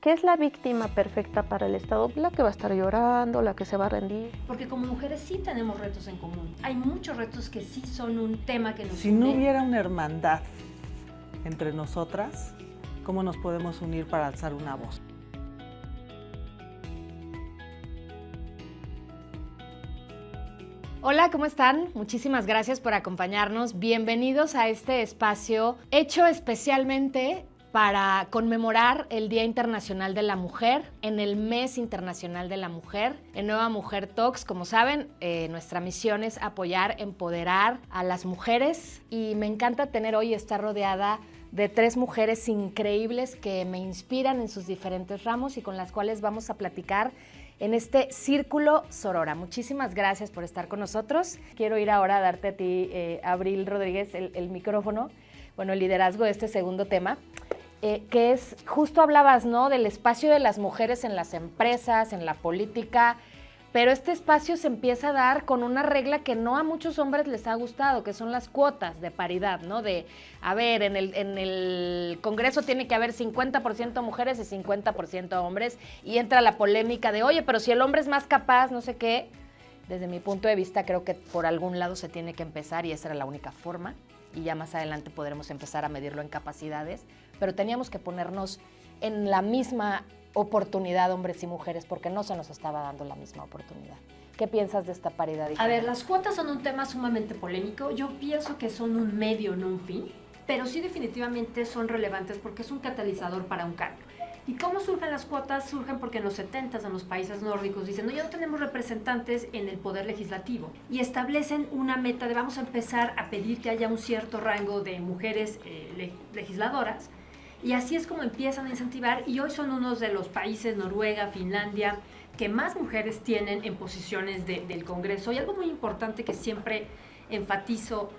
¿Qué es la víctima perfecta para el Estado? La que va a estar llorando, la que se va a rendir. Porque como mujeres sí tenemos retos en común. Hay muchos retos que sí son un tema que nos Si no hubiera una hermandad entre nosotras, ¿cómo nos podemos unir para alzar una voz? Hola, ¿cómo están? Muchísimas gracias por acompañarnos. Bienvenidos a este espacio hecho especialmente para conmemorar el Día Internacional de la Mujer, en el Mes Internacional de la Mujer, en Nueva Mujer Talks. Como saben, nuestra misión es apoyar, empoderar a las mujeres y me encanta tener hoy estar rodeada de 3 mujeres increíbles que me inspiran en sus diferentes ramos y con las cuales vamos a platicar en este Círculo Sorora. Muchísimas gracias por estar con nosotros. Quiero ir ahora a darte a ti, Abril Rodríguez, el micrófono, bueno, el liderazgo de este segundo tema. Que es, justo hablabas, ¿no?, del espacio de las mujeres en las empresas, en la política, pero este espacio se empieza a dar con una regla que no a muchos hombres les ha gustado, que son las cuotas de paridad, ¿no? De, a ver, en el Congreso tiene que haber 50% mujeres y 50% hombres, y entra la polémica de, oye, pero si el hombre es más capaz, no sé qué. Desde mi punto de vista, creo que por algún lado se tiene que empezar y esa era la única forma, y ya más adelante podremos empezar a medirlo en capacidades, pero teníamos que ponernos en la misma oportunidad, hombres y mujeres, porque no se nos estaba dando la misma oportunidad. ¿Qué piensas de esta paridad? A ver, las cuotas son un tema sumamente polémico. Yo pienso que son un medio, no un fin, pero sí definitivamente son relevantes porque es un catalizador para un cambio. ¿Y cómo surgen las cuotas? Surgen porque en los 70s, en los países nórdicos, dicen, no, ya no tenemos representantes en el poder legislativo, y establecen una meta de vamos a empezar a pedir que haya un cierto rango de mujeres legisladoras, y así es como empiezan a incentivar, y hoy son unos de los países, Noruega, Finlandia, que más mujeres tienen en posiciones del Congreso. Y algo muy importante que siempre enfatizo,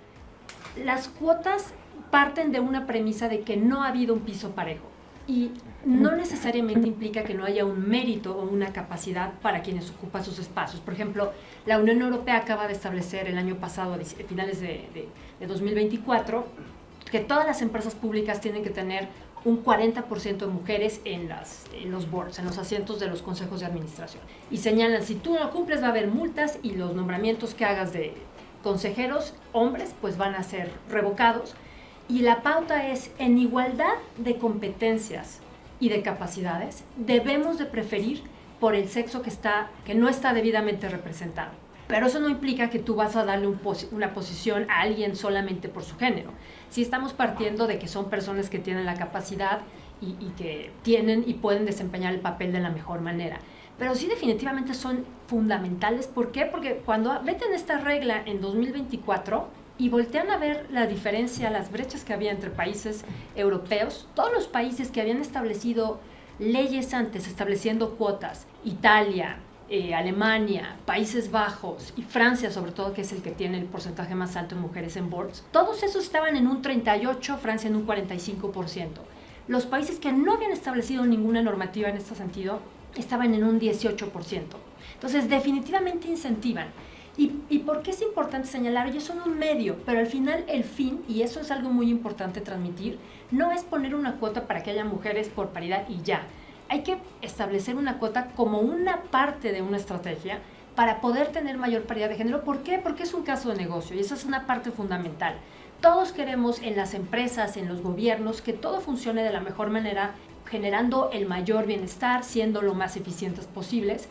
las cuotas parten de una premisa de que no ha habido un piso parejo. Y no necesariamente implica que no haya un mérito o una capacidad para quienes ocupan sus espacios. Por ejemplo, la Unión Europea acaba de establecer el año pasado, a finales de 2024, que todas las empresas públicas tienen que tener un 40% de mujeres en los boards, en los asientos de los consejos de administración. Y señalan, si tú no lo cumples va a haber multas y los nombramientos que hagas de consejeros hombres pues van a ser revocados. Y la pauta es, en igualdad de competencias y de capacidades, debemos de preferir por el sexo que no está debidamente representado. Pero eso no implica que tú vas a darle una posición a alguien solamente por su género. Sí estamos partiendo de que son personas que tienen la capacidad y que tienen y pueden desempeñar el papel de la mejor manera. Pero sí definitivamente son fundamentales. ¿Por qué? Porque cuando meten esta regla en 2024 y voltean a ver la diferencia, las brechas que había entre países europeos, todos los países que habían establecido leyes antes, estableciendo cuotas, Italia, Alemania, Países Bajos y Francia, sobre todo, que es el que tiene el porcentaje más alto de mujeres en boards, todos esos estaban en un 38%, Francia en un 45%. Los países que no habían establecido ninguna normativa en este sentido estaban en un 18%. Entonces, definitivamente incentivan. ¿Y por qué es importante señalar? Ellos son un medio, pero al final el fin, y eso es algo muy importante transmitir, no es poner una cuota para que haya mujeres por paridad y ya. Hay que establecer una cuota como una parte de una estrategia para poder tener mayor paridad de género. ¿Por qué? Porque es un caso de negocio y esa es una parte fundamental. Todos queremos en las empresas, en los gobiernos, que todo funcione de la mejor manera, generando el mayor bienestar, siendo lo más eficientes posibles.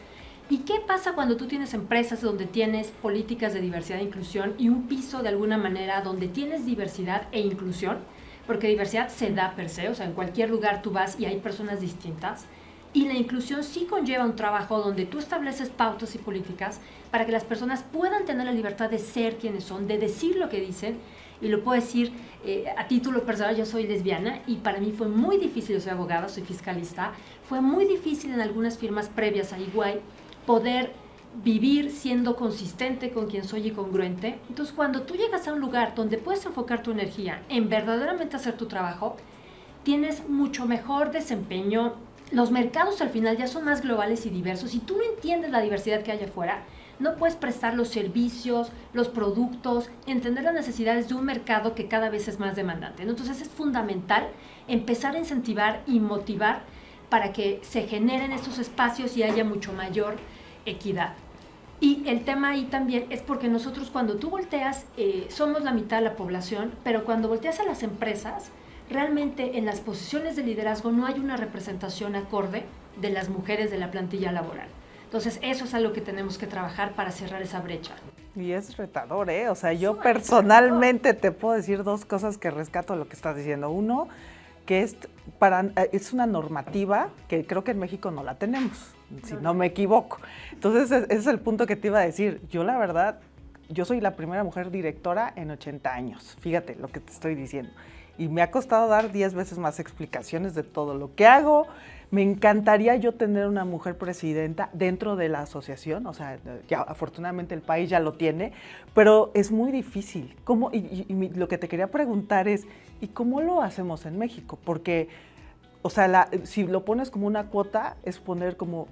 ¿Y qué pasa cuando tú tienes empresas donde tienes políticas de diversidad e inclusión y un piso de alguna manera donde tienes diversidad e inclusión? Porque diversidad se da per se, o sea, en cualquier lugar tú vas y hay personas distintas. Y la inclusión sí conlleva un trabajo donde tú estableces pautas y políticas para que las personas puedan tener la libertad de ser quienes son, de decir lo que dicen. Y lo puedo decir a título personal, yo soy lesbiana y para mí fue muy difícil, yo soy abogada, soy fiscalista, fue muy difícil en algunas firmas previas a EY poder vivir siendo consistente con quien soy y congruente. Entonces, cuando tú llegas a un lugar donde puedes enfocar tu energía en verdaderamente hacer tu trabajo, tienes mucho mejor desempeño. Los mercados al final ya son más globales y diversos. Si tú no entiendes la diversidad que hay afuera, no puedes prestar los servicios, los productos, entender las necesidades de un mercado que cada vez es más demandante, ¿no? Entonces es fundamental empezar a incentivar y motivar para que se generen estos espacios y haya mucho mayor equidad. Y el tema ahí también es porque nosotros cuando tú volteas, somos la mitad de la población, pero cuando volteas a las empresas, realmente en las posiciones de liderazgo no hay una representación acorde de las mujeres de la plantilla laboral. Entonces eso es algo que tenemos que trabajar para cerrar esa brecha. Y es retador, ¿eh? O sea, yo personalmente te puedo decir dos cosas que rescato de lo que estás diciendo. Uno, que es una normativa que creo que en México no la tenemos, si no me equivoco. Entonces, ese es el punto que te iba a decir. Yo, la verdad, yo soy la primera mujer directora en 80 años. Fíjate lo que te estoy diciendo. Y me ha costado dar 10 veces más explicaciones de todo lo que hago. Me encantaría yo tener una mujer presidenta dentro de la asociación, o sea, ya afortunadamente el país ya lo tiene, pero es muy difícil. ¿Cómo? Y lo que te quería preguntar es, ¿y cómo lo hacemos en México? Porque, o sea, si lo pones como una cuota, es poner como,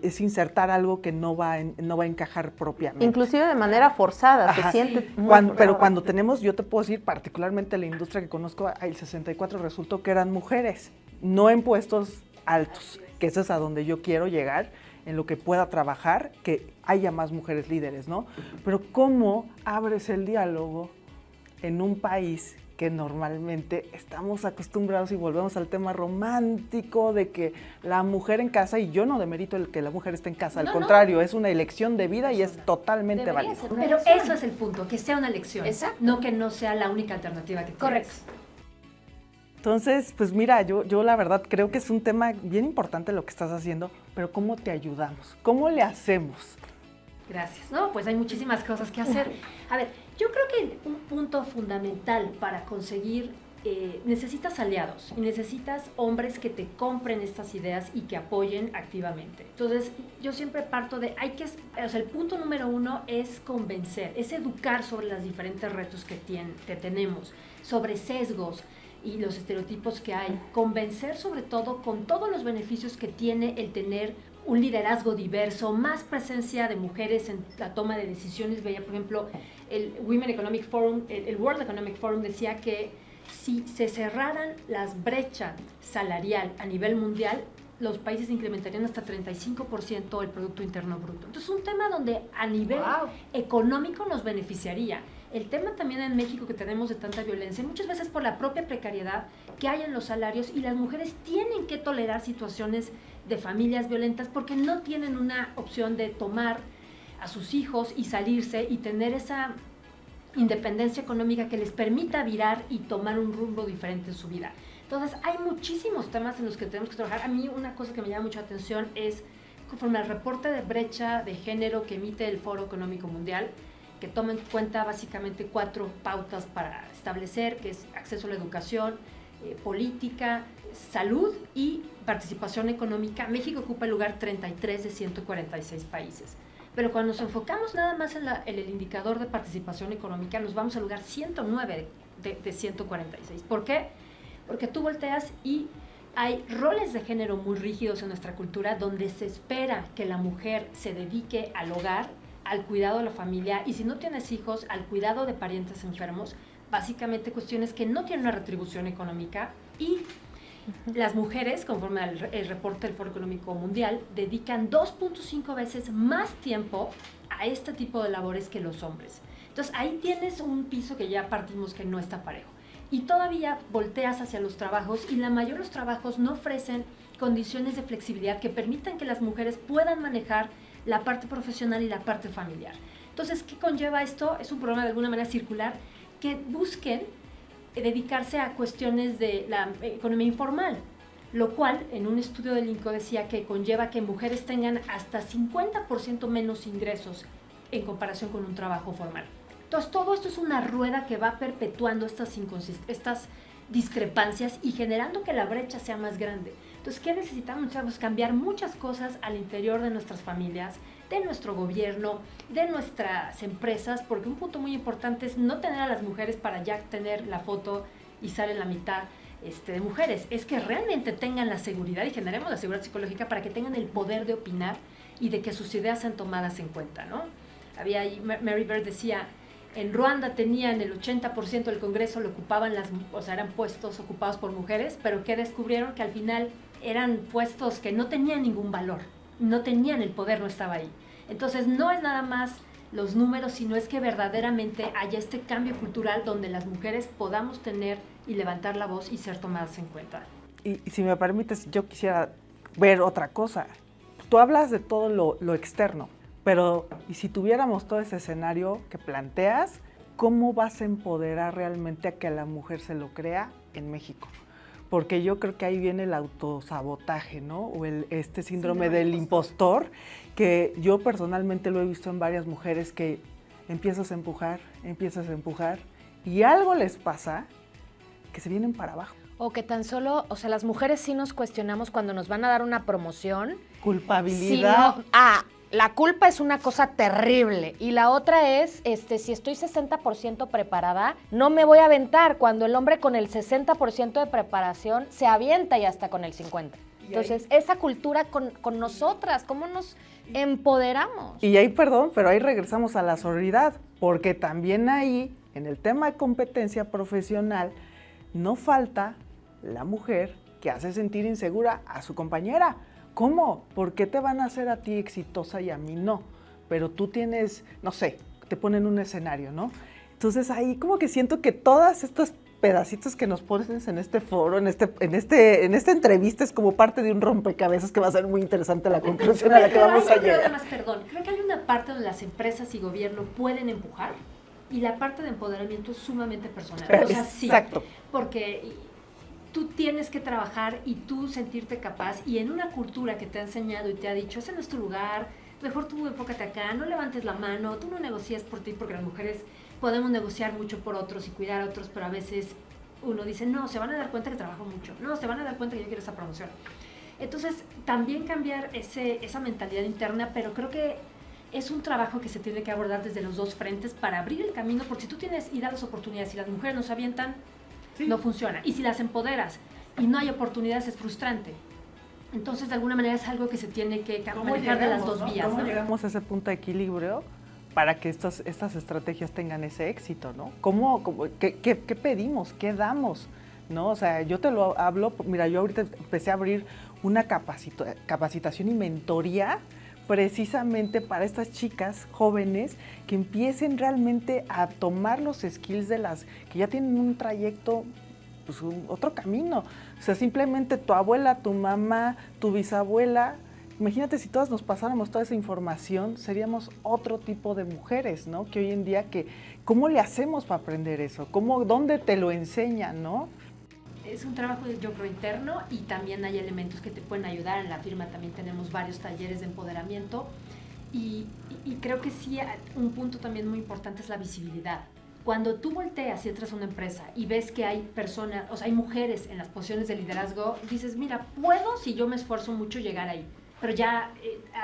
es insertar algo que no va a encajar propiamente. Inclusive de manera forzada, Ajá. se siente Sí. muy Pero forzada. cuando tenemos, yo te puedo decir, particularmente la industria que conozco, el 64 resultó que eran mujeres, no en puestos altos, que eso es a donde yo quiero llegar, en lo que pueda trabajar, que haya más mujeres líderes, ¿no? Pero ¿cómo abres el diálogo en un país que normalmente estamos acostumbrados y volvemos al tema romántico de que la mujer en casa, y yo no demerito el que la mujer esté en casa, al contrario, es una elección de vida y es totalmente Debería válido. ser. Pero eso es el punto, que sea una elección, Exacto. no que no sea la única alternativa que tienes. Correcto. Entonces, pues mira, yo la verdad creo que es un tema bien importante lo que estás haciendo, pero ¿cómo te ayudamos? ¿Cómo le hacemos? Gracias. No, pues hay muchísimas cosas que hacer. A ver, yo creo que un punto fundamental para conseguir, necesitas aliados y necesitas hombres que te compren estas ideas y que apoyen activamente. Entonces, yo siempre parto de, o sea, el punto número uno es convencer, es educar sobre los diferentes retos que tenemos, sobre sesgos y los estereotipos que hay, convencer sobre todo con todos los beneficios que tiene el tener un liderazgo diverso, más presencia de mujeres en la toma de decisiones. Veía, por ejemplo, el Women Economic Forum, el World Economic Forum decía que si se cerraran las brechas salarial a nivel mundial, los países incrementarían hasta 35% el Producto Interno Bruto. Entonces, un tema donde a nivel económico nos beneficiaría. El tema también en México que tenemos de tanta violencia, muchas veces por la propia precariedad que hay en los salarios, y las mujeres tienen que tolerar situaciones de familias violentas porque no tienen una opción de tomar a sus hijos y salirse y tener esa independencia económica que les permita virar y tomar un rumbo diferente en su vida. Entonces, hay muchísimos temas en los que tenemos que trabajar. A mí una cosa que me llama mucha atención es, conforme al reporte de brecha de género que emite el Foro Económico Mundial, que toma en cuenta básicamente 4 pautas para establecer, que es acceso a la educación, política, salud y participación económica. México ocupa el lugar 33 de 146 países. Pero cuando nos enfocamos nada más en el indicador de participación económica, nos vamos al lugar 109 de 146. ¿Por qué? Porque tú volteas y hay roles de género muy rígidos en nuestra cultura donde se espera que la mujer se dedique al hogar, al cuidado de la familia, y si no tienes hijos, al cuidado de parientes enfermos, básicamente cuestiones que no tienen una retribución económica. Y las mujeres, conforme al reporte del Foro Económico Mundial, dedican 2.5 veces más tiempo a este tipo de labores que los hombres. Entonces ahí tienes un piso que ya partimos que no está parejo. Y todavía volteas hacia los trabajos, y la mayoría de los trabajos no ofrecen condiciones de flexibilidad que permitan que las mujeres puedan manejar la parte profesional y la parte familiar. Entonces, ¿qué conlleva esto? Es un programa de alguna manera circular, que busquen dedicarse a cuestiones de la economía informal, lo cual en un estudio del INCO decía que conlleva que mujeres tengan hasta 50% menos ingresos en comparación con un trabajo formal. Entonces, todo esto es una rueda que va perpetuando estas discrepancias y generando que la brecha sea más grande. Entonces, ¿qué necesitamos? Necesitamos cambiar muchas cosas al interior de nuestras familias, de nuestro gobierno, de nuestras empresas, porque un punto muy importante es no tener a las mujeres para ya tener la foto y sale la mitad de mujeres. Es que realmente tengan la seguridad y generemos la seguridad psicológica para que tengan el poder de opinar y de que sus ideas sean tomadas en cuenta, ¿no? Había ahí, Mary Bird decía, en Ruanda tenían el 80% del Congreso, lo ocupaban eran puestos ocupados por mujeres, pero que descubrieron que al final eran puestos que no tenían ningún valor, no tenían el poder, no estaba ahí. Entonces no es nada más los números, sino es que verdaderamente haya este cambio cultural donde las mujeres podamos tener y levantar la voz y ser tomadas en cuenta. Y si me permites, yo quisiera ver otra cosa. Tú hablas de todo lo externo, pero ¿y si tuviéramos todo ese escenario que planteas, cómo vas a empoderar realmente a que la mujer se lo crea en México? Porque yo creo que ahí viene el autosabotaje, ¿no? O este síndrome del impostor, que yo personalmente lo he visto en varias mujeres que empiezas a empujar, y algo les pasa que se vienen para abajo. O que tan solo, o sea, las mujeres sí nos cuestionamos cuando nos van a dar una promoción. Culpabilidad. Si no, la culpa es una cosa terrible. Y la otra es, si estoy 60% preparada, no me voy a aventar cuando el hombre con el 60% de preparación se avienta y hasta con el 50%. Entonces, esa cultura con nosotras, ¿cómo nos empoderamos? Y ahí, perdón, pero ahí regresamos a la sororidad, porque también ahí, en el tema de competencia profesional, no falta la mujer que hace sentir insegura a su compañera. ¿Cómo? ¿Por qué te van a hacer a ti exitosa y a mí no? Pero tú tienes, no sé, te ponen un escenario, ¿no? Entonces ahí como que siento que todas estas pedacitos que nos pones en este foro, en esta entrevista, es como parte de un rompecabezas que va a ser muy interesante la conclusión a la que vamos a llegar. Además, perdón, creo que hay una parte donde las empresas y gobierno pueden empujar y la parte de empoderamiento es sumamente personal. O sea, sí, exacto. Porque tú tienes que trabajar y tú sentirte capaz, y en una cultura que te ha enseñado y te ha dicho, ese no es tu lugar, mejor tú enfócate acá, no levantes la mano, tú no negocias por ti, porque las mujeres podemos negociar mucho por otros y cuidar a otros, pero a veces uno dice, no, se van a dar cuenta que trabajo mucho, no, se van a dar cuenta que yo quiero esa promoción. Entonces, también cambiar esa mentalidad interna, pero creo que es un trabajo que se tiene que abordar desde los dos frentes para abrir el camino, porque si tú tienes y das las oportunidades y las mujeres no se avientan, sí, no funciona. Y si las empoderas y no hay oportunidades, es frustrante. Entonces, de alguna manera es algo que se tiene que manejar de las dos vías. ¿Cómo ¿no? llegamos a ese punto de equilibrio para que estas estrategias tengan ese éxito, ¿no? ¿Qué pedimos? ¿Qué damos? ¿No? O sea, yo te lo hablo, mira, yo ahorita empecé a abrir una capacitación y mentoría precisamente para estas chicas jóvenes que empiecen realmente a tomar los skills de las que ya tienen un trayecto, pues otro camino. O sea, simplemente tu abuela, tu mamá, tu bisabuela, imagínate si todas nos pasáramos toda esa información, seríamos otro tipo de mujeres, ¿no? Que hoy en día, ¿cómo le hacemos para aprender eso? ¿Dónde te lo enseñan, no? Es un trabajo, yo creo, interno, y también hay elementos que te pueden ayudar. En la firma también tenemos varios talleres de empoderamiento y creo que sí, un punto también muy importante es la visibilidad. Cuando tú volteas y entras a una empresa y ves que hay personas, o sea, hay mujeres en las posiciones de liderazgo, dices, mira, puedo, si yo me esfuerzo mucho, llegar ahí, pero ya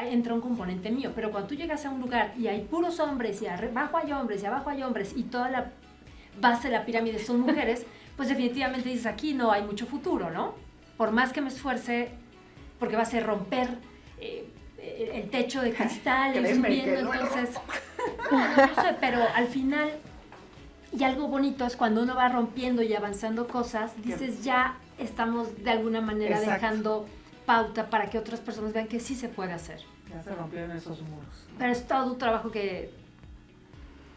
entra un componente mío. Pero cuando tú llegas a un lugar y hay puros hombres y abajo hay hombres y abajo hay hombres y toda la base de la pirámide son mujeres, pues definitivamente dices, aquí no hay mucho futuro, ¿no? Por más que me esfuerce, porque va a ser romper el techo de cristal, y subiendo, entonces, no sé, pero al final, y algo bonito es cuando uno va rompiendo y avanzando cosas, dices, ya estamos de alguna manera dejando pauta para que otras personas vean que sí se puede hacer. Ya se rompieron esos muros. Pero es todo un trabajo que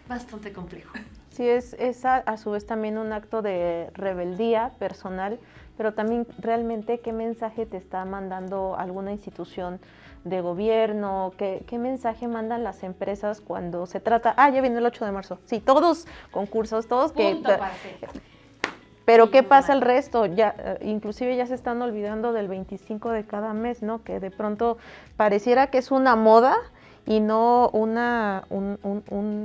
bastante complejo. Sí, es a su vez también un acto de rebeldía personal, pero también realmente qué mensaje te está mandando alguna institución de gobierno, qué mensaje mandan las empresas cuando se trata, ya viene el 8 de marzo, sí, todos concursos, todos Punto que... para hacer. Pero ¿qué pasa el resto? Ya, inclusive ya se están olvidando del 25 de cada mes, ¿no? Que de pronto pareciera que es una moda y no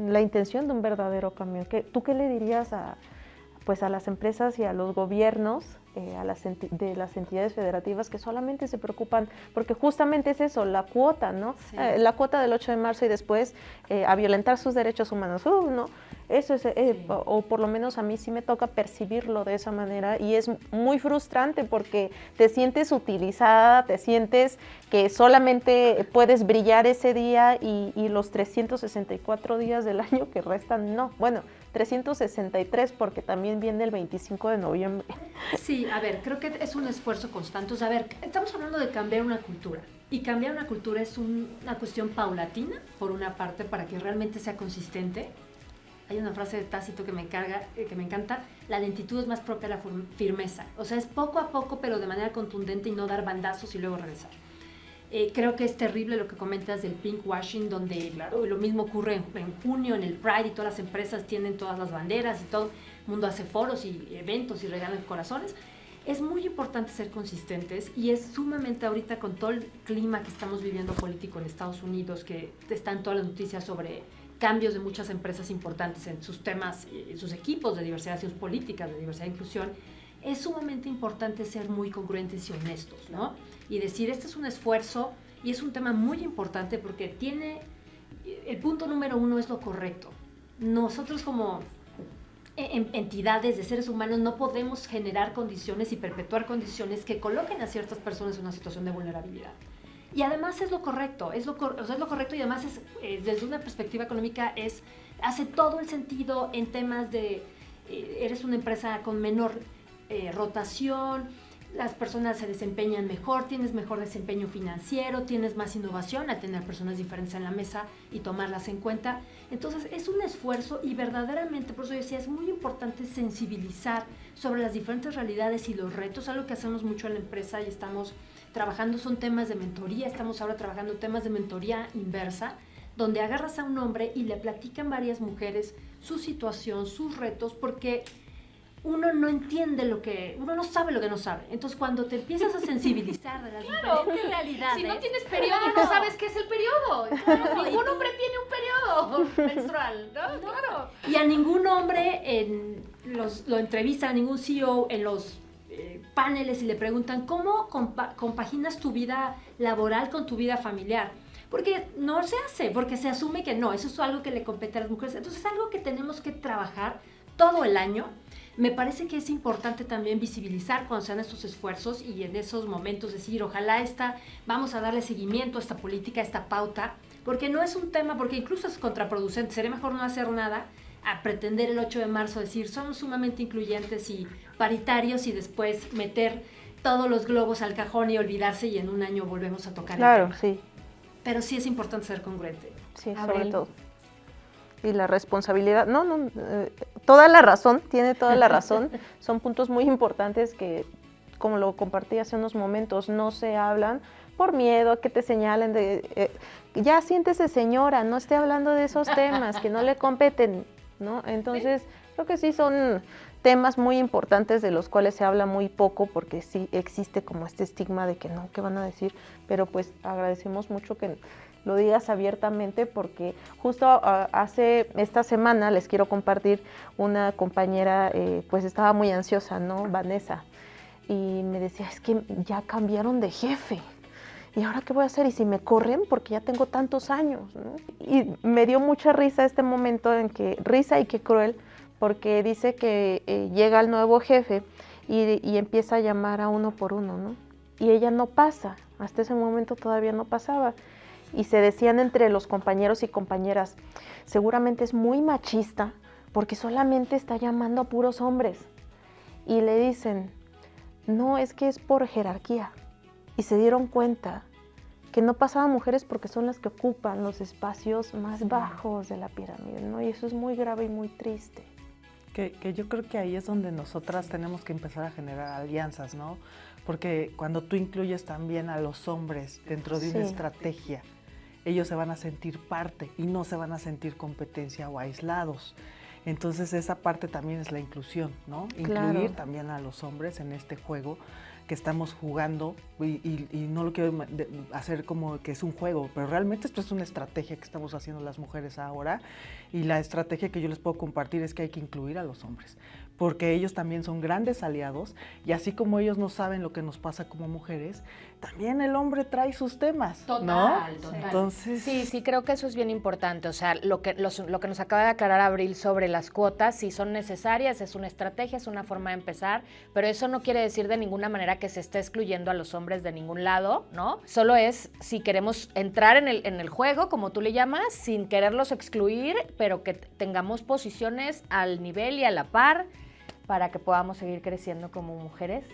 la intención de un verdadero cambio. ¿Tú qué le dirías a las empresas y a los gobiernos, de las entidades federativas que solamente se preocupan, porque justamente es eso, la cuota, ¿no? Sí. La cuota del 8 de marzo y después a violentar sus derechos humanos, ¿no? Eso es, o por lo menos a mí sí me toca percibirlo de esa manera y es muy frustrante porque te sientes utilizada, te sientes que solamente puedes brillar ese día y los 364 días del año que restan, no. Bueno, 363 porque también viene el 25 de noviembre. Sí, a ver, creo que es un esfuerzo constante. O sea, a ver, estamos hablando de cambiar una cultura. Y cambiar una cultura es una cuestión paulatina, por una parte, para que realmente sea consistente. Hay una frase de Tácito que me encanta, la lentitud es más propia a la firmeza. O sea, es poco a poco, pero de manera contundente y no dar bandazos y luego regresar. Creo que es terrible lo que comentas del pinkwashing, donde claro, lo mismo ocurre en junio, en el Pride, y todas las empresas tienen todas las banderas y todo el mundo hace foros y eventos y regalan corazones. Es muy importante ser consistentes y es sumamente ahorita con todo el clima que estamos viviendo político en Estados Unidos, que están todas las noticias sobre cambios de muchas empresas importantes en sus temas, en sus equipos de diversidad, sus políticas de diversidad e inclusión, es sumamente importante ser muy congruentes y honestos, ¿no? Y decir, este es un esfuerzo y es un tema muy importante porque el punto número 1 es lo correcto. Nosotros como entidades de seres humanos no podemos generar condiciones y perpetuar condiciones que coloquen a ciertas personas en una situación de vulnerabilidad. Y además es lo correcto, es lo correcto y además desde una perspectiva económica hace todo el sentido en temas de eres una empresa con menor rotación, las personas se desempeñan mejor, tienes mejor desempeño financiero, tienes más innovación al tener personas diferentes en la mesa y tomarlas en cuenta. Entonces es un esfuerzo y verdaderamente, por eso yo decía, es muy importante sensibilizar sobre las diferentes realidades y los retos. Algo que hacemos mucho en la empresa y estamos trabajando son temas de mentoría, estamos ahora trabajando temas de mentoría inversa, donde agarras a un hombre y le platican varias mujeres su situación, sus retos, porque uno no entiende uno no sabe lo que no sabe. Entonces, cuando te empiezas a sensibilizar de las diferentes realidades... Si no tienes periodo, no sabes qué es el periodo. Ningún hombre tiene un periodo menstrual, ¿no? Claro. Y a ningún hombre lo entrevistan, a ningún CEO en los paneles y le preguntan ¿cómo compaginas tu vida laboral con tu vida familiar? Porque no se hace, porque se asume que no, eso es algo que le compete a las mujeres. Entonces es algo que tenemos que trabajar todo el año. Me parece que es importante también visibilizar cuando sean estos esfuerzos y en esos momentos decir, ojalá vamos a darle seguimiento a esta política, a esta pauta, porque no es un tema, porque incluso es contraproducente, sería mejor no hacer nada a pretender el 8 de marzo decir, somos sumamente incluyentes y paritarios y después meter todos los globos al cajón y olvidarse y en un año volvemos a tocar claro, el tema. Sí. Pero sí es importante ser congruente. Sí, Abril. sobre todo. Y la responsabilidad, toda la razón, tiene toda la razón. Son puntos muy importantes que, como lo compartí hace unos momentos, no se hablan por miedo a que te señalen ya siéntese señora, no esté hablando de esos temas que no le competen, ¿no? Entonces, creo que sí son temas muy importantes de los cuales se habla muy poco porque sí existe como este estigma de que no, ¿qué van a decir? Pero pues agradecemos mucho que lo digas abiertamente porque justo hace esta semana les quiero compartir una compañera pues estaba muy ansiosa, ¿no? Vanessa, y me decía, es que ya cambiaron de jefe. ¿Y ahora qué voy a hacer? ¿Y si me corren? Porque ya tengo tantos años, ¿no? Y me dio mucha risa este momento risa y qué cruel, porque dice que llega el nuevo jefe y empieza a llamar a uno por uno, ¿no? Y ella no pasa, hasta ese momento todavía no pasaba. Y se decían entre los compañeros y compañeras, seguramente es muy machista porque solamente está llamando a puros hombres. Y le dicen, no, es que es por jerarquía. Y se dieron cuenta que no pasaban mujeres porque son las que ocupan los espacios más bajos de la pirámide, ¿no? Y eso es muy grave y muy triste. Que yo creo que ahí es donde nosotras tenemos que empezar a generar alianzas, ¿no? Porque cuando tú incluyes también a los hombres dentro de una estrategia, ellos se van a sentir parte y no se van a sentir competencia o aislados. Entonces esa parte también es la inclusión, ¿no? Incluir también a los hombres en este juego que estamos jugando y no lo quiero hacer como que es un juego, pero realmente esto es una estrategia que estamos haciendo las mujeres ahora y la estrategia que yo les puedo compartir es que hay que incluir a los hombres, porque ellos también son grandes aliados, y así como ellos no saben lo que nos pasa como mujeres, también el hombre trae sus temas, ¿no? Total. Entonces, Sí, creo que eso es bien importante. O sea, lo que nos acaba de aclarar Abril sobre las cuotas, sí son necesarias, es una estrategia, es una forma de empezar, pero eso no quiere decir de ninguna manera que se esté excluyendo a los hombres de ningún lado, ¿no? Solo es si queremos entrar en el juego, como tú le llamas, sin quererlos excluir, pero que tengamos posiciones al nivel y a la par para que podamos seguir creciendo como mujeres.